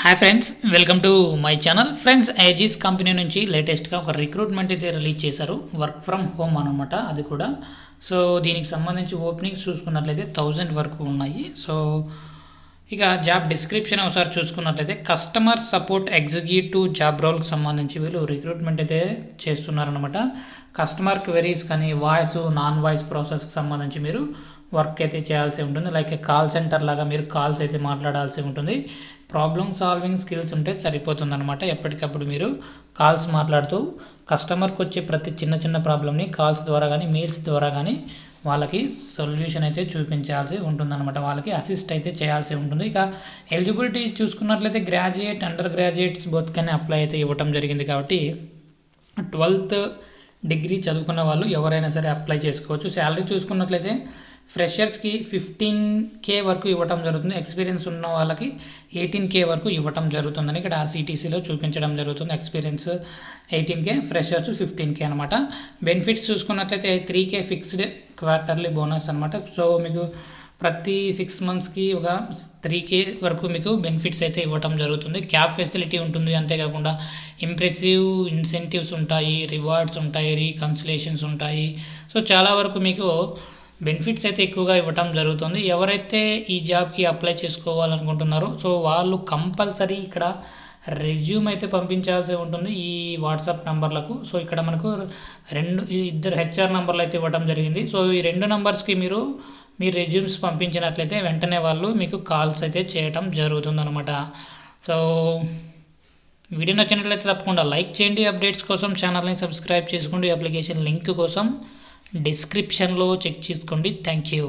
Hi friends, welcome to my channel. Friends, Aegis company నుంచి లేటెస్ట్గా ఒక రిక్రూట్మెంట్ అయితే రిలీజ్ చేశారు. వర్క్ ఫ్రమ్ హోమ్ అనమాట అది కూడా. సో దీనికి సంబంధించి ఓపెనింగ్స్ చూసుకున్నట్లయితే 1000 వరకు ఉన్నాయి. సో ఇక జాబ్ డిస్క్రిప్షన్ ఒకసారి చూసుకున్నట్లయితే కస్టమర్ సపోర్ట్ ఎగ్జిక్యూటివ్ జాబ్ రోల్కి సంబంధించి వీళ్ళు రిక్రూట్మెంట్ అయితే చేస్తున్నారనమాట. కస్టమర్ క్వెరీస్ కానీ వాయిస్ నాన్ వాయిస్ ప్రాసెస్కి సంబంధించి మీరు వర్క్ అయితే చేయాల్సి ఉంటుంది. లైక్ కాల్ సెంటర్ లాగా మీరు కాల్స్ అయితే మాట్లాడాల్సి ఉంటుంది. ప్రాబ్లమ్ సాల్వింగ్ స్కిల్స్ ఉంటే సరిపోతుంది అనమాట. ఎప్పటికప్పుడు మీరు కాల్స్ మాట్లాడుతూ కస్టమర్కి వచ్చే ప్రతి చిన్న ప్రాబ్లమ్ని కాల్స్ ద్వారా కానీ మెయిల్స్ ద్వారా కానీ వాళ్ళకి సొల్యూషన్ అయితే చూపించాల్సి ఉంటుందన్నమాట. వాళ్ళకి అసిస్ట్ అయితే చేయాల్సి ఉంటుంది. ఇక ఎలిజిబిలిటీ చూసుకున్నట్లయితే గ్రాడ్యుయేట్, అండర్ గ్రాడ్యుయేట్స్ బోత్ కానీ అప్లై అయితే ఇవ్వటం జరిగింది. కాబట్టి 12th డిగ్రీ చదువుకున్న వాళ్ళు ఎవరైనా సరే అప్లై చేసుకోవచ్చు. శాలరీ చూసుకున్నట్లయితే ఫ్రెషర్స్కి 15K వరకు ఇవ్వటం జరుగుతుంది. ఎక్స్పీరియన్స్ ఉన్న వాళ్ళకి 18K వరకు ఇవ్వటం జరుగుతుందని ఇక్కడ సిటీసీలో చూపించడం జరుగుతుంది. ఎక్స్పీరియన్స్ 18K, ఫ్రెషర్స్ 15K అనమాట. బెనిఫిట్స్ చూసుకున్నట్లయితే 3K ఫిక్స్డ్ క్వార్టర్లీ బోనస్ అనమాట. సో మీకు ప్రతి 6 monthsకి ఒక 3K వరకు మీకు బెనిఫిట్స్ అయితే ఇవ్వటం జరుగుతుంది. క్యాబ్ ఫెసిలిటీ ఉంటుంది. అంతేకాకుండా ఇంప్రెసివ్ ఇన్సెంటివ్స్ ఉంటాయి, రివార్డ్స్ ఉంటాయి, రీకన్సిలేషన్స్ ఉంటాయి. సో చాలా వరకు మీకు బెనిఫిట్స్ అయితే ఎక్కువగా ఇవ్వటం జరుగుతుంది. ఎవరైతే ఈ జాబ్కి అప్లై చేసుకోవాలనుకుంటున్నారో సో వాళ్ళు కంపల్సరీ ఇక్కడ రెజ్యూమ్ అయితే పంపించాల్సి ఉంటుంది ఈ వాట్సాప్ నంబర్లకు. సో ఇక్కడ మనకు ఇద్దరు హెచ్ఆర్ నంబర్లు అయితే ఇవ్వడం జరిగింది. సో ఈ 2 నంబర్స్కి మీరు మీ రెజ్యూమ్స్ పంపించినట్లయితే వెంటనే వాళ్ళు మీకు కాల్స్ అయితే చేయటం జరుగుతుంది అనమాట. సో వీడియో నచ్చినట్లయితే తప్పకుండా లైక్ చేయండి. అప్డేట్స్ కోసం ఛానల్ని సబ్స్క్రైబ్ చేసుకోండి. అప్లికేషన్ లింక్ కోసం డిస్క్రిప్షన్లో చెక్ చేసుకోండి. Thank you.